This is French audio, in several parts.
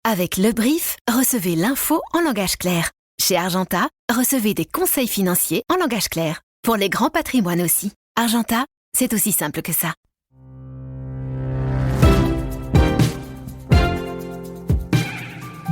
Avec Le Brief, recevez l'info en langage clair. Chez Argenta, recevez des conseils financiers en langage clair. Pour les grands patrimoines aussi. Argenta, c'est aussi simple que ça.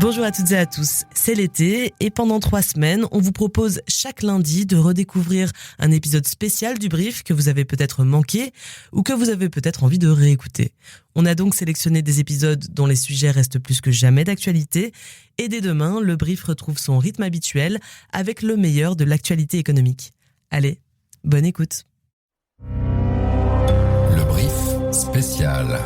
Bonjour à toutes et à tous, c'est l'été et pendant 3 semaines, on vous propose chaque lundi de redécouvrir un épisode spécial du Brief que vous avez peut-être manqué ou que vous avez peut-être envie de réécouter. On a donc sélectionné des épisodes dont les sujets restent plus que jamais d'actualité et dès demain, le Brief retrouve son rythme habituel avec le meilleur de l'actualité économique. Allez, bonne écoute. Le Brief spécial.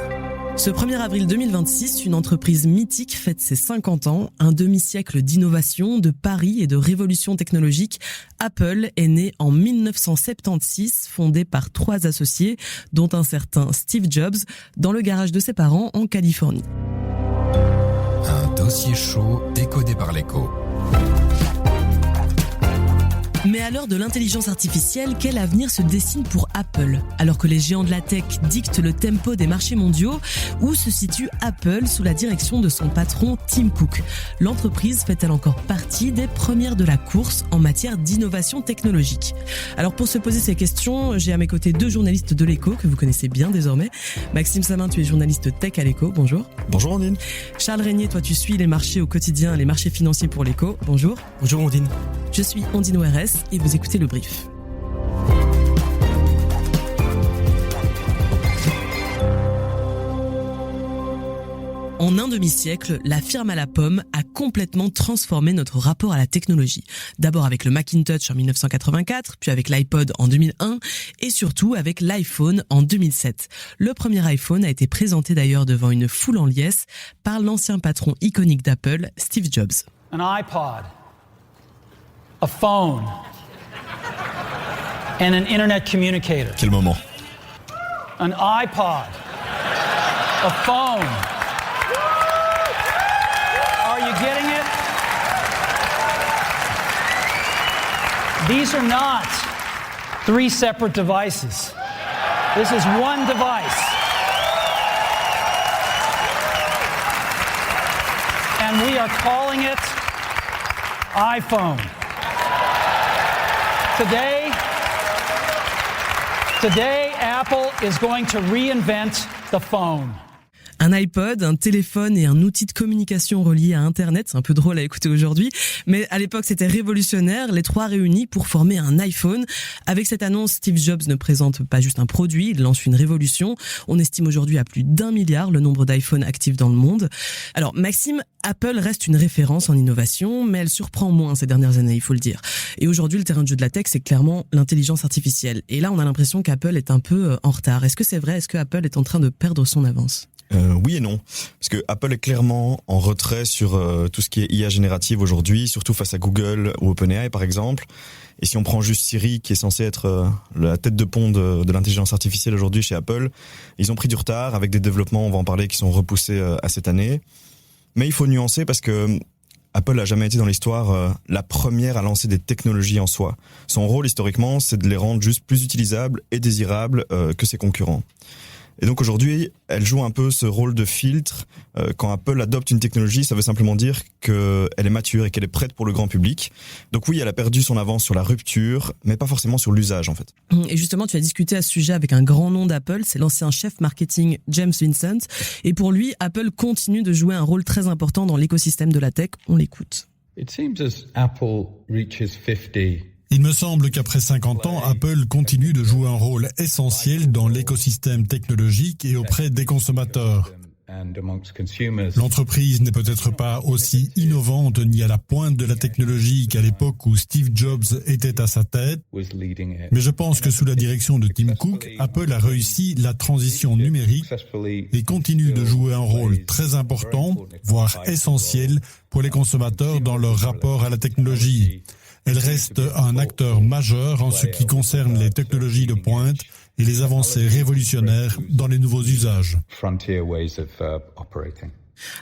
Ce 1er avril 2026, une entreprise mythique fête ses 50 ans, un demi-siècle d'innovation, de paris et de révolution technologique. Apple est né en 1976, fondé par 3 associés, dont un certain Steve Jobs, dans le garage de ses parents en Californie. Un dossier chaud décodé par l'Écho. Mais à l'heure de l'intelligence artificielle, quel avenir se dessine pour Apple ? Alors que les géants de la tech dictent le tempo des marchés mondiaux, où se situe Apple sous la direction de son patron Tim Cook ? L'entreprise fait-elle encore partie des premières de la course en matière d'innovation technologique ? Alors pour se poser ces questions, j'ai à mes côtés 2 journalistes de l'Écho que vous connaissez bien désormais. Maxime Samin, tu es journaliste tech à l'Écho, bonjour. Bonjour Ondine. Charles Régnier, toi tu suis les marchés au quotidien, les marchés financiers pour l'Écho, bonjour. Bonjour Ondine. Je suis Ondine ORS et vous écoutez Le Brief. En un demi-siècle, la firme à la pomme a complètement transformé notre rapport à la technologie. D'abord avec le Macintosh en 1984, puis avec l'iPod en 2001 et surtout avec l'iPhone en 2007. Le premier iPhone a été présenté d'ailleurs devant une foule en liesse par l'ancien patron iconique d'Apple, Steve Jobs. An iPod, a phone, and an internet communicator. Quel moment. An iPod, a phone. Are you getting it? These are not 3 separate devices. This is one device. And we are calling it iPhone. Today, Apple is going to reinvent the phone. Un iPod, un téléphone et un outil de communication relié à Internet, c'est un peu drôle à écouter aujourd'hui, mais à l'époque c'était révolutionnaire, les 3 réunis pour former un iPhone. Avec cette annonce, Steve Jobs ne présente pas juste un produit, il lance une révolution. On estime aujourd'hui à plus d'1 milliard le nombre d'iPhones actifs dans le monde. Alors Maxime, Apple reste une référence en innovation, mais elle surprend moins ces dernières années, il faut le dire. Et aujourd'hui, le terrain de jeu de la tech, c'est clairement l'intelligence artificielle. Et là, on a l'impression qu'Apple est un peu en retard. Est-ce que c'est vrai ? Est-ce que Apple est en train de perdre son avance ? Oui et non, parce que Apple est clairement en retrait sur tout ce qui est IA générative aujourd'hui, surtout face à Google ou OpenAI par exemple. Et si on prend juste Siri, qui est censé être la tête de pont de l'intelligence artificielle aujourd'hui chez Apple, ils ont pris du retard avec des développements, on va en parler, qui sont repoussés à cette année. Mais il faut nuancer parce que Apple n'a jamais été dans l'histoire la première à lancer des technologies en soi. Son rôle historiquement, c'est de les rendre juste plus utilisables et désirables que ses concurrents. Et donc aujourd'hui, elle joue un peu ce rôle de filtre. Quand Apple adopte une technologie, ça veut simplement dire qu'elle est mature et qu'elle est prête pour le grand public. Donc oui, elle a perdu son avance sur la rupture, mais pas forcément sur l'usage en fait. Et justement, tu as discuté à ce sujet avec un grand nom d'Apple, c'est l'ancien chef marketing James Vincent. Et pour lui, Apple continue de jouer un rôle très important dans l'écosystème de la tech. On l'écoute. It seems as Apple reaches 50. Il me semble qu'après 50 ans, Apple continue de jouer un rôle essentiel dans l'écosystème technologique et auprès des consommateurs. L'entreprise n'est peut-être pas aussi innovante ni à la pointe de la technologie qu'à l'époque où Steve Jobs était à sa tête, mais je pense que sous la direction de Tim Cook, Apple a réussi la transition numérique et continue de jouer un rôle très important, voire essentiel, pour les consommateurs dans leur rapport à la technologie. Elle reste un acteur majeur en ce qui concerne les technologies de pointe et les avancées révolutionnaires dans les nouveaux usages.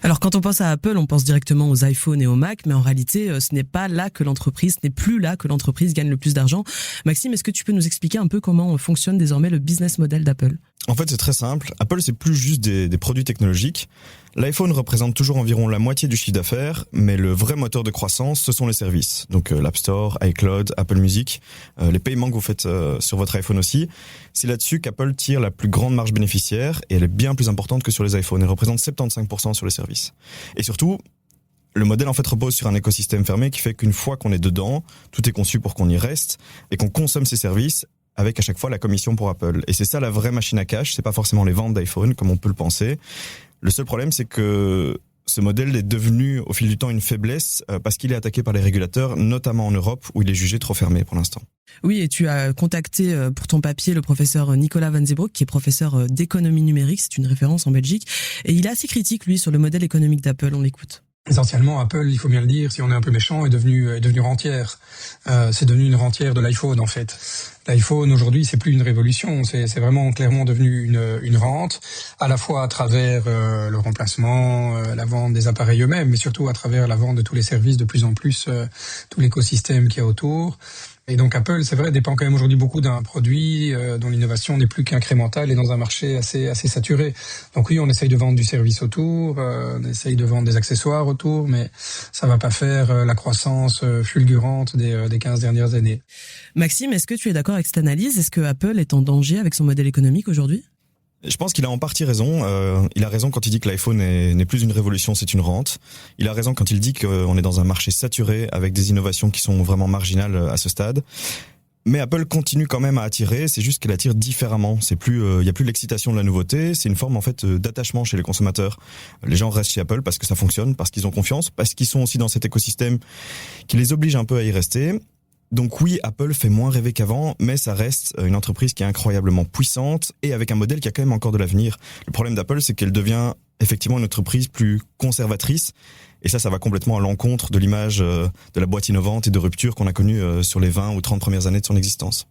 Alors quand on pense à Apple, on pense directement aux iPhones et aux Mac, mais en réalité, ce n'est plus là que l'entreprise gagne le plus d'argent. Maxime, est-ce que tu peux nous expliquer un peu comment fonctionne désormais le business model d'Apple ? En fait, c'est très simple. Apple, c'est plus juste des produits technologiques. L'iPhone représente toujours environ la moitié du chiffre d'affaires, mais le vrai moteur de croissance, ce sont les services. Donc l'App Store, iCloud, Apple Music, les paiements que vous faites sur votre iPhone aussi. C'est là-dessus qu'Apple tire la plus grande marge bénéficiaire et elle est bien plus importante que sur les iPhones. Elle représente 75% sur les services. Et surtout, le modèle en fait repose sur un écosystème fermé qui fait qu'une fois qu'on est dedans, tout est conçu pour qu'on y reste et qu'on consomme ces services avec à chaque fois la commission pour Apple. Et c'est ça la vraie machine à cash, c'est pas forcément les ventes d'iPhone comme on peut le penser. Le seul problème, c'est que ce modèle est devenu au fil du temps une faiblesse parce qu'il est attaqué par les régulateurs, notamment en Europe où il est jugé trop fermé pour l'instant. Oui, et tu as contacté pour ton papier le professeur Nicolas Van Zeebroek, qui est professeur d'économie numérique, c'est une référence en Belgique, et il est assez critique, lui, sur le modèle économique d'Apple, on l'écoute. Essentiellement, Apple, il faut bien le dire, si on est un peu méchant, est devenu rentière. C'est devenu une rentière de l'iPhone, en fait. L'iPhone, aujourd'hui, c'est plus une révolution, c'est vraiment clairement devenu une rente, à la fois à travers le remplacement, la vente des appareils eux-mêmes, mais surtout à travers la vente de tous les services, de plus en plus, tout l'écosystème qu'il y a autour. Et donc Apple, c'est vrai, dépend quand même aujourd'hui beaucoup d'un produit dont l'innovation n'est plus qu'incrémentale et dans un marché assez saturé. Donc oui, on essaye de vendre du service autour, on essaye de vendre des accessoires autour, mais ça va pas faire la croissance fulgurante des 15 dernières années. Maxime, est-ce que tu es d'accord avec cette analyse ? Est-ce que Apple est en danger avec son modèle économique aujourd'hui ? Je pense qu'il a en partie raison. Il a raison quand il dit que l'iPhone n'est plus une révolution, c'est une rente. Il a raison quand il dit qu'on est dans un marché saturé avec des innovations qui sont vraiment marginales à ce stade. Mais Apple continue quand même à attirer, c'est juste qu'elle attire différemment. C'est plus, il y a plus l'excitation de la nouveauté, c'est une forme en fait d'attachement chez les consommateurs. Les gens restent chez Apple parce que ça fonctionne, parce qu'ils ont confiance, parce qu'ils sont aussi dans cet écosystème qui les oblige un peu à y rester. Donc oui, Apple fait moins rêver qu'avant, mais ça reste une entreprise qui est incroyablement puissante et avec un modèle qui a quand même encore de l'avenir. Le problème d'Apple, c'est qu'elle devient effectivement une entreprise plus conservatrice. Et ça va complètement à l'encontre de l'image de la boîte innovante et de rupture qu'on a connue sur les 20 ou 30 premières années de son existence.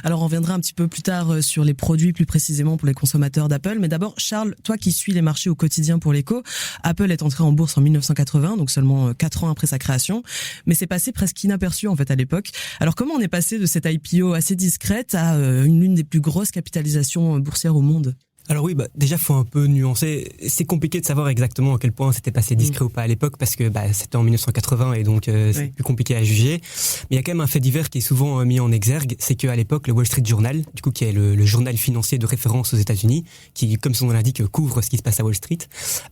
Alors on reviendra un petit peu plus tard sur les produits plus précisément pour les consommateurs d'Apple. Mais d'abord, Charles, toi qui suis les marchés au quotidien pour l'Écho, Apple est entré en bourse en 1980, donc seulement 4 ans après sa création. Mais c'est passé presque inaperçu en fait à l'époque. Alors comment on est passé de cette IPO assez discrète à l'une des plus grosses capitalisations boursières au monde ? Alors oui, déjà faut un peu nuancer. C'est compliqué de savoir exactement à quel point c'était passé discret ou pas à l'époque parce que c'était en 1980 et donc c'est plus compliqué à juger. Mais il y a quand même un fait divers qui est souvent mis en exergue, c'est qu'à l'époque le Wall Street Journal, du coup qui est le journal financier de référence aux États-Unis, qui comme son nom l'indique couvre ce qui se passe à Wall Street,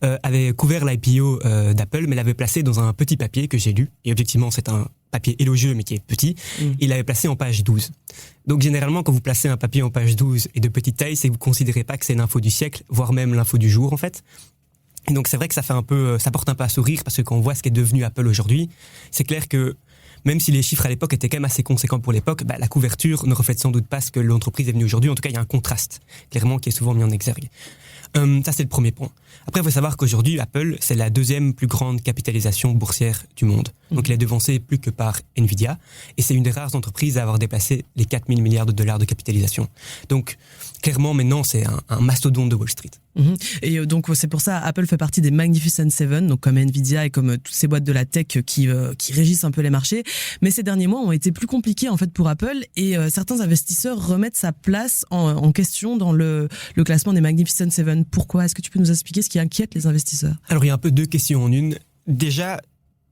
avait couvert l'IPO d'Apple, mais l'avait placé dans un petit papier que j'ai lu. Et objectivement c'est un papier élogieux mais qui est petit, il l'avait placé en page 12. Donc généralement quand vous placez un papier en page 12 et de petite taille, c'est que vous considérez pas que c'est l'info du siècle, voire même l'info du jour en fait. Et donc c'est vrai que ça porte un peu à sourire parce que quand on voit ce qu'est devenu Apple aujourd'hui, c'est clair que même si les chiffres à l'époque étaient quand même assez conséquents pour l'époque, la couverture ne reflète sans doute pas ce que l'entreprise est venue aujourd'hui. En tout cas, il y a un contraste, clairement, qui est souvent mis en exergue. Ça, c'est le premier point. Après, il faut savoir qu'aujourd'hui, Apple, c'est la deuxième plus grande capitalisation boursière du monde. Donc, il est devancé plus que par Nvidia. Et c'est une des rares entreprises à avoir dépassé les 4 000 milliards de dollars de capitalisation. Donc, clairement, maintenant, c'est un mastodonte de Wall Street. Et donc, c'est pour ça, Apple fait partie des Magnificent Seven, donc comme Nvidia et comme toutes ces boîtes de la tech qui régissent un peu les marchés. Mais ces derniers mois ont été plus compliqués, en fait, pour Apple. Et certains investisseurs remettent sa place en question dans le classement des Magnificent Seven. Pourquoi ? Est-ce que tu peux nous expliquer ce qui inquiète les investisseurs ? Alors, il y a un peu deux questions en une. Déjà,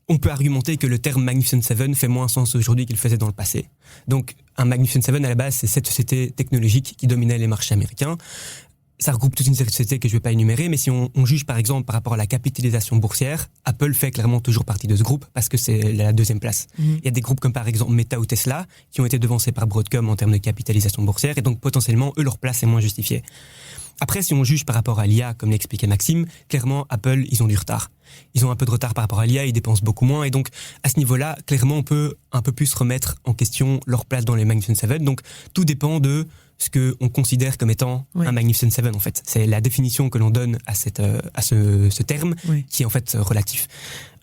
on peut argumenter que le terme Magnificent Seven fait moins sens aujourd'hui qu'il faisait dans le passé. Donc, un Magnificent Seven, à la base, c'est cette société technologique qui dominait les marchés américains. Ça regroupe toute une série de sociétés que je ne vais pas énumérer, mais si on juge par exemple par rapport à la capitalisation boursière, Apple fait clairement toujours partie de ce groupe parce que c'est la deuxième place. Il y a des groupes comme par exemple Meta ou Tesla qui ont été devancés par Broadcom en termes de capitalisation boursière et donc potentiellement, eux, leur place est moins justifiée. Après, si on juge par rapport à l'IA, comme l'expliquait Maxime, clairement, Apple, ils ont du retard. Ils ont un peu de retard par rapport à l'IA, ils dépensent beaucoup moins. Et donc, à ce niveau-là, clairement, on peut un peu plus remettre en question leur place dans les Magnificent Seven. Donc, tout dépend de ce qu'on considère comme étant un Magnificent Seven, en fait. C'est la définition que l'on donne à ce terme qui est en fait relatif.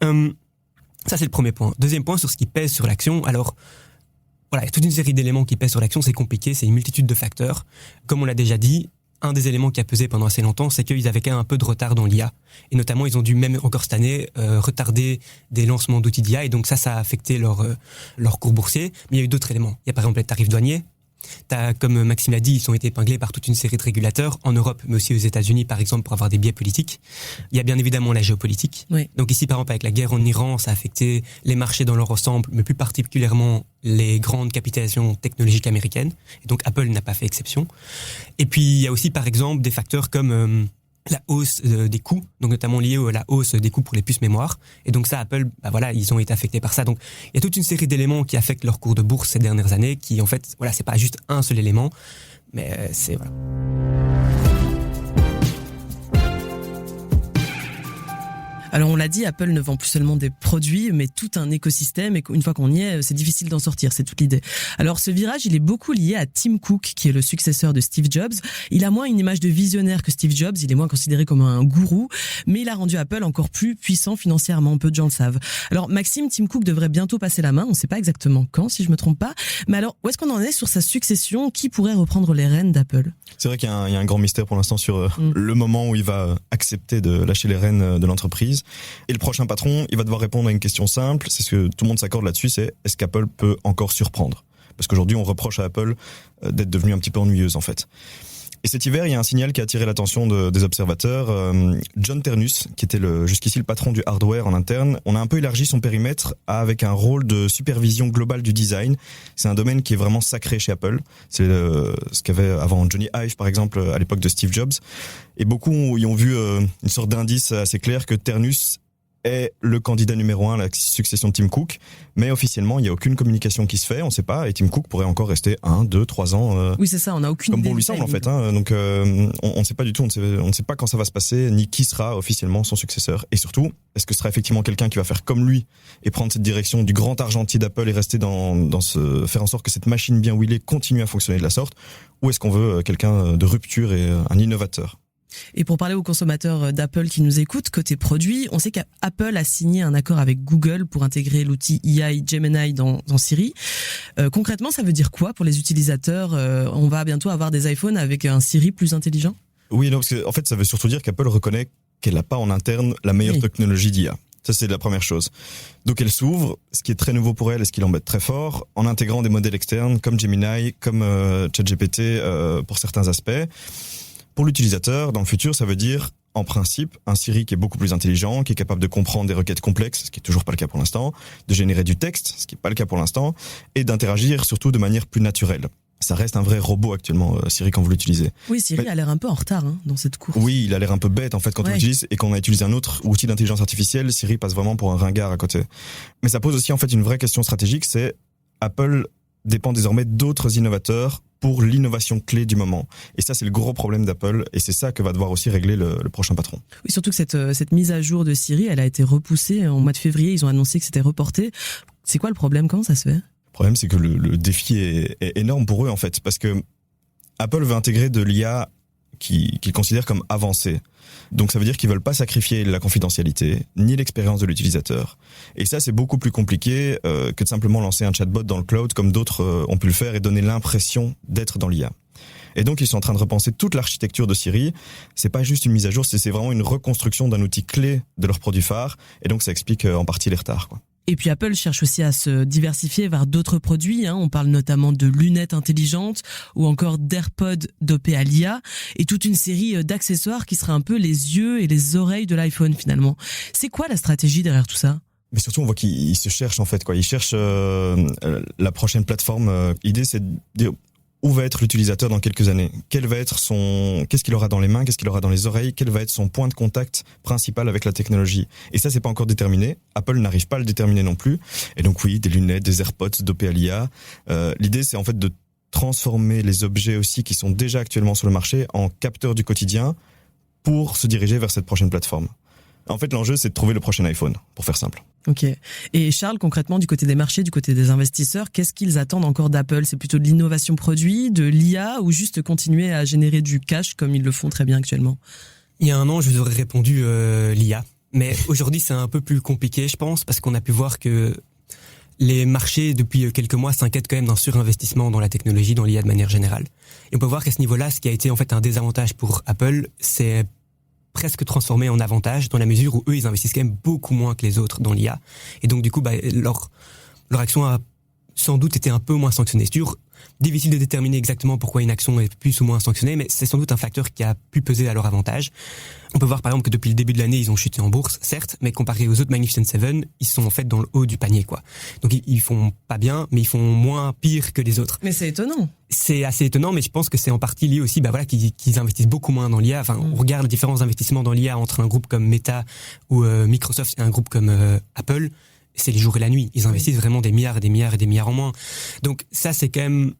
Ça, c'est le premier point. Deuxième point, sur ce qui pèse sur l'action. Alors, voilà, il y a toute une série d'éléments qui pèsent sur l'action. C'est compliqué, c'est une multitude de facteurs. Comme on l'a déjà dit, un des éléments qui a pesé pendant assez longtemps, c'est qu'ils avaient quand même un peu de retard dans l'IA. Et notamment, ils ont dû même encore cette année retarder des lancements d'outils d'IA. Et donc ça a affecté leur cours boursier. Mais il y a eu d'autres éléments. Il y a par exemple les tarifs douaniers. Comme Maxime l'a dit, ils ont été épinglés par toute une série de régulateurs en Europe, mais aussi aux États-Unis, par exemple, pour avoir des biais politiques. Il y a bien évidemment la géopolitique. Oui. Donc ici, par exemple, avec la guerre en Iran, ça a affecté les marchés dans leur ensemble, mais plus particulièrement les grandes capitalisations technologiques américaines. Et donc Apple n'a pas fait exception. Et puis il y a aussi, par exemple, des facteurs comme la hausse des coûts, donc notamment liée à la hausse des coûts pour les puces mémoire. Et donc ça, Apple, ils ont été affectés par ça. Donc il y a toute une série d'éléments qui affectent leur cours de bourse ces dernières années, qui en fait, c'est pas juste un seul élément, mais c'est voilà. Alors on l'a dit, Apple ne vend plus seulement des produits, mais tout un écosystème, et une fois qu'on y est, c'est difficile d'en sortir, c'est toute l'idée. Alors ce virage, il est beaucoup lié à Tim Cook, qui est le successeur de Steve Jobs. Il a moins une image de visionnaire que Steve Jobs, il est moins considéré comme un gourou, mais il a rendu Apple encore plus puissant financièrement, peu de gens le savent. Alors Maxime, Tim Cook devrait bientôt passer la main, on ne sait pas exactement quand, si je me trompe pas, mais alors où est-ce qu'on en est sur sa succession? Qui pourrait reprendre les rênes d'Apple? C'est vrai qu'il y a un grand mystère pour l'instant sur le moment où il va accepter de lâcher les rênes de l'entreprise. Et le prochain patron, il va devoir répondre à une question simple, c'est ce que tout le monde s'accorde là-dessus, c'est est-ce qu'Apple peut encore surprendre? Parce qu'aujourd'hui, on reproche à Apple d'être devenue un petit peu ennuyeuse en fait. Et cet hiver, il y a un signal qui a attiré l'attention des observateurs. John Ternus, qui était jusqu'ici le patron du hardware en interne, on a un peu élargi son périmètre avec un rôle de supervision globale du design. C'est un domaine qui est vraiment sacré chez Apple. C'est ce qu'avait avant Johnny Ive, par exemple, à l'époque de Steve Jobs. Et beaucoup y ont vu une sorte d'indice assez clair que Ternus est le candidat numéro 1 à la succession de Tim Cook, mais officiellement, il n'y a aucune communication qui se fait, on ne sait pas, et Tim Cook pourrait encore rester 1, 2, 3 ans. Oui, c'est ça, on n'a aucune comme bon lui semble en fait. Donc on ne sait pas du tout, on ne sait pas quand ça va se passer, ni qui sera officiellement son successeur. Et surtout, est-ce que ce sera effectivement quelqu'un qui va faire comme lui et prendre cette direction du grand argentier d'Apple et rester faire en sorte que cette machine bien huilée continue à fonctionner de la sorte, ou est-ce qu'on veut quelqu'un de rupture et un innovateur? Et pour parler aux consommateurs d'Apple qui nous écoutent, côté produit, on sait qu'Apple a signé un accord avec Google pour intégrer l'outil AI Gemini dans Siri. Concrètement, ça veut dire quoi pour les utilisateurs? On va bientôt avoir des iPhones avec un Siri plus intelligent? Oui, non, parce que en fait, ça veut surtout dire qu'Apple reconnaît qu'elle n'a pas en interne la meilleure technologie d'IA. Ça, c'est la première chose. Donc, elle s'ouvre, ce qui est très nouveau pour elle et ce qui l'embête très fort, en intégrant des modèles externes comme Gemini, comme ChatGPT pour certains aspects. Pour l'utilisateur, dans le futur, ça veut dire, en principe, un Siri qui est beaucoup plus intelligent, qui est capable de comprendre des requêtes complexes, ce qui est toujours pas le cas pour l'instant, de générer du texte, ce qui est pas le cas pour l'instant, et d'interagir surtout de manière plus naturelle. Ça reste un vrai robot actuellement, Siri, quand vous l'utilisez. Oui, Siri a l'air un peu en retard dans cette course. Oui, il a l'air un peu bête en fait quand on l'utilise, et quand on a utilisé un autre outil d'intelligence artificielle, Siri passe vraiment pour un ringard à côté. Mais ça pose aussi en fait une vraie question stratégique, c'est Apple dépend désormais d'autres innovateurs pour l'innovation clé du moment. Et ça, c'est le gros problème d'Apple, et c'est ça que va devoir aussi régler le prochain patron. Oui, surtout que cette mise à jour de Siri, elle a été repoussée en mois de février, ils ont annoncé que c'était reporté. C'est quoi le problème? Comment ça se fait? Le problème, c'est que le défi est énorme pour eux, en fait, parce que Apple veut intégrer de l'IA qu'ils considèrent comme avancée. Donc ça veut dire qu'ils veulent pas sacrifier la confidentialité, ni l'expérience de l'utilisateur. Et ça, c'est beaucoup plus compliqué que de simplement lancer un chatbot dans le cloud, comme d'autres ont pu le faire, et donner l'impression d'être dans l'IA. Et donc, ils sont en train de repenser toute l'architecture de Siri. C'est pas juste une mise à jour, c'est vraiment une reconstruction d'un outil clé de leur produit phare. Et donc, ça explique en partie les retards, quoi. Et puis Apple cherche aussi à se diversifier vers d'autres produits. On parle notamment de lunettes intelligentes ou encore d'AirPods dopés à l'IA et toute une série d'accessoires qui seraient un peu les yeux et les oreilles de l'iPhone finalement. C'est quoi la stratégie derrière tout ça? Mais surtout, on voit qu'ils se cherchent en fait, quoi. Ils cherchent la prochaine plateforme. L'idée, c'est de dire où va être l'utilisateur dans quelques années? Qu'est-ce qu'il aura dans les mains? Qu'est-ce qu'il aura dans les oreilles? Quel va être son point de contact principal avec la technologie? Et ça, c'est pas encore déterminé. Apple n'arrive pas à le déterminer non plus. Et donc oui, des lunettes, des AirPods dopés à l'IA. L'idée, c'est en fait de transformer les objets aussi qui sont déjà actuellement sur le marché en capteurs du quotidien pour se diriger vers cette prochaine plateforme. En fait, l'enjeu, c'est de trouver le prochain iPhone, pour faire simple. Ok. Et Charles, concrètement, du côté des marchés, du côté des investisseurs, qu'est-ce qu'ils attendent encore d'Apple? C'est plutôt de l'innovation produit, de l'IA, ou juste continuer à générer du cash comme ils le font très bien actuellement? Il y a un an, je vous aurais répondu l'IA. Mais aujourd'hui, c'est un peu plus compliqué, je pense, parce qu'on a pu voir que les marchés, depuis quelques mois, s'inquiètent quand même d'un surinvestissement dans la technologie, dans l'IA de manière générale. Et on peut voir qu'à ce niveau-là, ce qui a été en fait un désavantage pour Apple, c'est presque transformé en avantage dans la mesure où eux, ils investissent quand même beaucoup moins que les autres dans l'IA. Et donc, du coup, leur action a sans doute été un peu moins sanctionnée. C'est sûr, Difficile de déterminer exactement pourquoi une action est plus ou moins sanctionnée, mais c'est sans doute un facteur qui a pu peser à leur avantage. On peut voir par exemple que depuis le début de l'année, ils ont chuté en bourse, certes, mais comparé aux autres Magnificent Seven, ils sont en fait dans le haut du panier, quoi. Donc ils font pas bien, mais ils font moins pire que les autres. Mais c'est étonnant. C'est assez étonnant, mais je pense que c'est en partie lié aussi, qu'ils investissent beaucoup moins dans l'IA. Enfin, on regarde les différents investissements dans l'IA entre un groupe comme Meta ou Microsoft et un groupe comme Apple. C'est les jours et la nuit. Ils investissent vraiment des milliards et des milliards et des milliards en moins. Donc ça, c'est quand même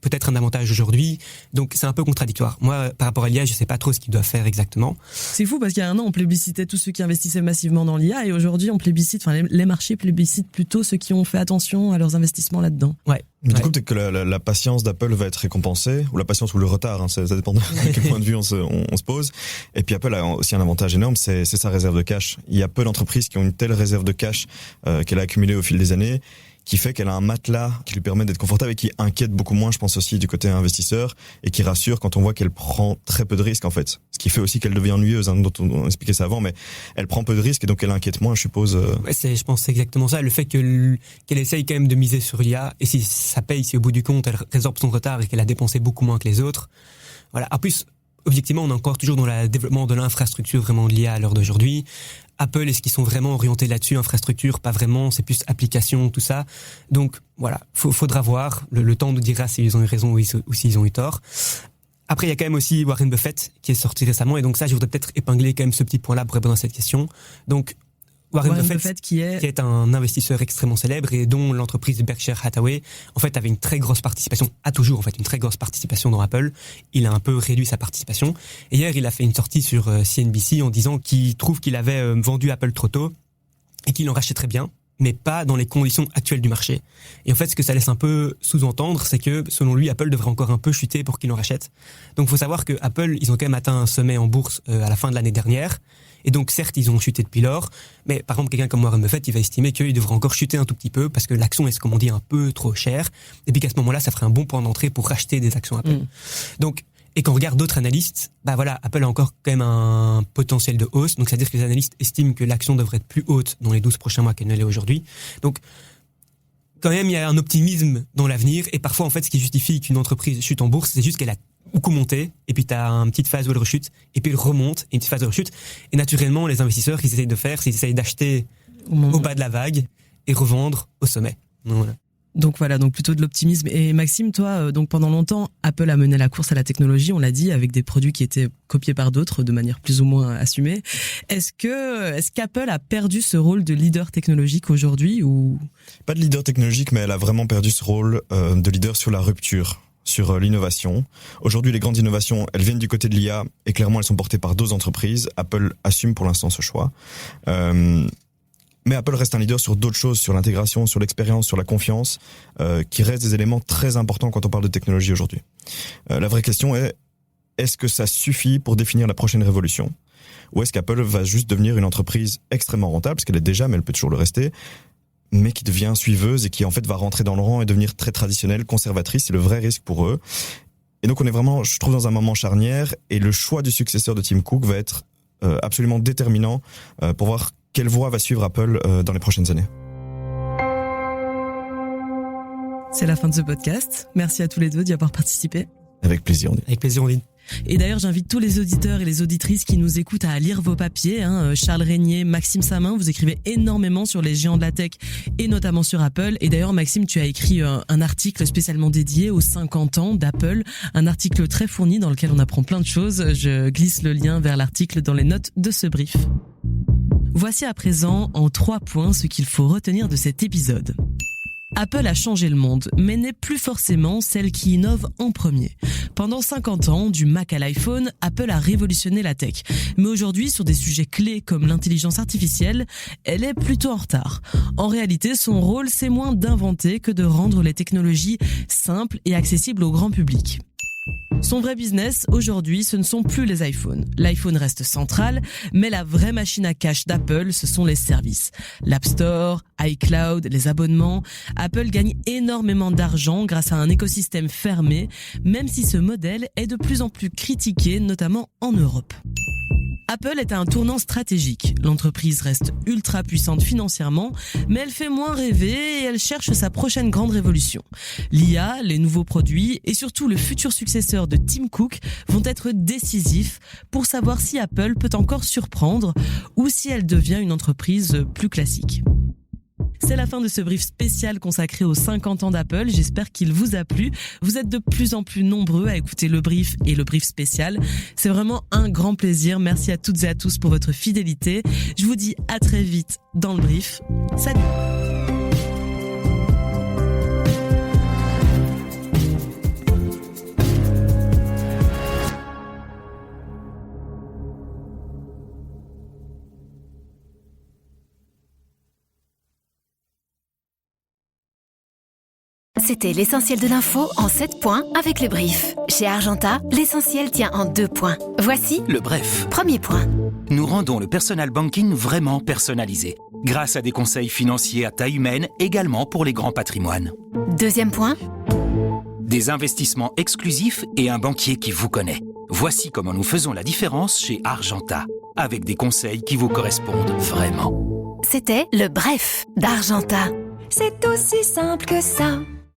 peut-être un avantage aujourd'hui. Donc c'est un peu contradictoire. Moi, par rapport à l'IA, je sais pas trop ce qu'ils doivent faire exactement. C'est fou parce qu'il y a un an, on plébiscitait tous ceux qui investissaient massivement dans l'IA et aujourd'hui, on plébiscite, les marchés plébiscitent plutôt ceux qui ont fait attention à leurs investissements là-dedans. Ouais. Mais du coup, peut-être que la patience d'Apple va être récompensée, ou la patience ou le retard, hein, ça dépend de quel point de vue on se pose. Et puis Apple a aussi un avantage énorme, c'est sa réserve de cash. Il y a peu d'entreprises qui ont une telle réserve de cash qu'elle a accumulée au fil des années, qui fait qu'elle a un matelas qui lui permet d'être confortable et qui inquiète beaucoup moins, je pense aussi, du côté investisseur, et qui rassure quand on voit qu'elle prend très peu de risques, en fait. Ce qui fait aussi qu'elle devient ennuyeuse, hein, dont on expliquait ça avant, mais elle prend peu de risques et donc elle inquiète moins, je suppose. Ouais, je pense que c'est exactement ça. Le fait qu'elle essaye quand même de miser sur l'IA, et si ça paye, si au bout du compte, elle résorbe son retard et qu'elle a dépensé beaucoup moins que les autres. Voilà. En plus, objectivement, on est encore toujours dans le développement de l'infrastructure vraiment de l'IA à l'heure d'aujourd'hui. Apple, est-ce qu'ils sont vraiment orientés là-dessus, infrastructure, pas vraiment, c'est plus application, tout ça. Donc voilà, faudra voir. Le temps nous dira s'ils ont eu raison ou s'ils ont eu tort. Après, il y a quand même aussi Warren Buffett qui est sorti récemment, et donc ça, je voudrais peut-être épingler quand même ce petit point-là pour répondre à cette question. Donc Warren Buffett qui est un investisseur extrêmement célèbre et dont l'entreprise Berkshire Hathaway en fait avait une très grosse participation, a toujours en fait une très grosse participation dans Apple. Il a un peu réduit sa participation. Et hier, il a fait une sortie sur CNBC en disant qu'il trouve qu'il avait vendu Apple trop tôt et qu'il en rachèterait bien, mais pas dans les conditions actuelles du marché. Et en fait, ce que ça laisse un peu sous-entendre, c'est que, selon lui, Apple devrait encore un peu chuter pour qu'il en rachète. Donc, il faut savoir que Apple, ils ont quand même atteint un sommet en bourse à la fin de l'année dernière. Et donc, certes, ils ont chuté depuis lors. Mais, par exemple, quelqu'un comme Warren Buffett, il va estimer qu'il devrait encore chuter un tout petit peu parce que l'action est, comme on dit, un peu trop chère. Et puis qu'à ce moment-là, ça ferait un bon point d'entrée pour racheter des actions Apple. Donc, et quand on regarde d'autres analystes, Apple a encore quand même un potentiel de hausse. Donc, c'est-à-dire que les analystes estiment que l'action devrait être plus haute dans les 12 prochains mois qu'elle ne l'est aujourd'hui. Donc, quand même, il y a un optimisme dans l'avenir. Et parfois, en fait, ce qui justifie qu'une entreprise chute en bourse, c'est juste qu'elle a beaucoup monté. Et puis, tu as une petite phase où elle rechute. Et puis, elle remonte. Et une petite phase de rechute. Et naturellement, les investisseurs, ils essayent de faire, c'est qu'ils essayent d'acheter au bas de la vague et revendre au sommet. Donc voilà, donc plutôt de l'optimisme. Et Maxime, toi, donc pendant longtemps, Apple a mené la course à la technologie, on l'a dit, avec des produits qui étaient copiés par d'autres de manière plus ou moins assumée. Est-ce qu'Apple a perdu ce rôle de leader technologique aujourd'hui ou... Pas de leader technologique, mais elle a vraiment perdu ce rôle de leader sur la rupture, sur l'innovation. Aujourd'hui, les grandes innovations, elles viennent du côté de l'IA et clairement, elles sont portées par d'autres entreprises. Apple assume pour l'instant ce choix. Mais Apple reste un leader sur d'autres choses, sur l'intégration, sur l'expérience, sur la confiance, qui restent des éléments très importants quand on parle de technologie aujourd'hui. La vraie question est, est-ce que ça suffit pour définir la prochaine révolution ? Ou est-ce qu'Apple va juste devenir une entreprise extrêmement rentable, parce qu'elle est déjà, mais elle peut toujours le rester, mais qui devient suiveuse et qui en fait va rentrer dans le rang et devenir très traditionnelle, conservatrice, c'est le vrai risque pour eux. Et donc on est vraiment, je trouve, dans un moment charnière, et le choix du successeur de Tim Cook va être absolument déterminant pour voir quelle voie va suivre Apple dans les prochaines années. C'est la fin de ce podcast. Merci à tous les deux d'y avoir participé. Avec plaisir, Ondine. Avec plaisir, Ondine. Et d'ailleurs, j'invite tous les auditeurs et les auditrices qui nous écoutent à lire vos papiers. Charles Régnier, Maxime Samin, vous écrivez énormément sur les géants de la tech et notamment sur Apple. Et d'ailleurs, Maxime, tu as écrit un article spécialement dédié aux 50 ans d'Apple. Un article très fourni dans lequel on apprend plein de choses. Je glisse le lien vers l'article dans les notes de ce brief. Voici à présent, en 3 points, ce qu'il faut retenir de cet épisode. Apple a changé le monde, mais n'est plus forcément celle qui innove en premier. Pendant 50 ans, du Mac à l'iPhone, Apple a révolutionné la tech. Mais aujourd'hui, sur des sujets clés comme l'intelligence artificielle, elle est plutôt en retard. En réalité, son rôle, c'est moins d'inventer que de rendre les technologies simples et accessibles au grand public. Son vrai business, aujourd'hui, ce ne sont plus les iPhones. L'iPhone reste central, mais la vraie machine à cash d'Apple, ce sont les services. L'App Store, iCloud, les abonnements. Apple gagne énormément d'argent grâce à un écosystème fermé, même si ce modèle est de plus en plus critiqué, notamment en Europe. Apple est à un tournant stratégique. L'entreprise reste ultra puissante financièrement, mais elle fait moins rêver et elle cherche sa prochaine grande révolution. L'IA, les nouveaux produits et surtout le futur successeur de Tim Cook vont être décisifs pour savoir si Apple peut encore surprendre ou si elle devient une entreprise plus classique. C'est la fin de ce brief spécial consacré aux 50 ans d'Apple. J'espère qu'il vous a plu. Vous êtes de plus en plus nombreux à écouter le brief et le brief spécial. C'est vraiment un grand plaisir. Merci à toutes et à tous pour votre fidélité. Je vous dis à très vite dans le brief. Salut! C'était l'essentiel de l'info en 7 points avec le brief. Chez Argenta, l'essentiel tient en 2 points. Voici le bref. Premier point. Nous rendons le personal banking vraiment personnalisé, grâce à des conseils financiers à taille humaine, également pour les grands patrimoines. Deuxième point. Des investissements exclusifs et un banquier qui vous connaît. Voici comment nous faisons la différence chez Argenta, avec des conseils qui vous correspondent vraiment. C'était le bref d'Argenta. C'est aussi simple que ça.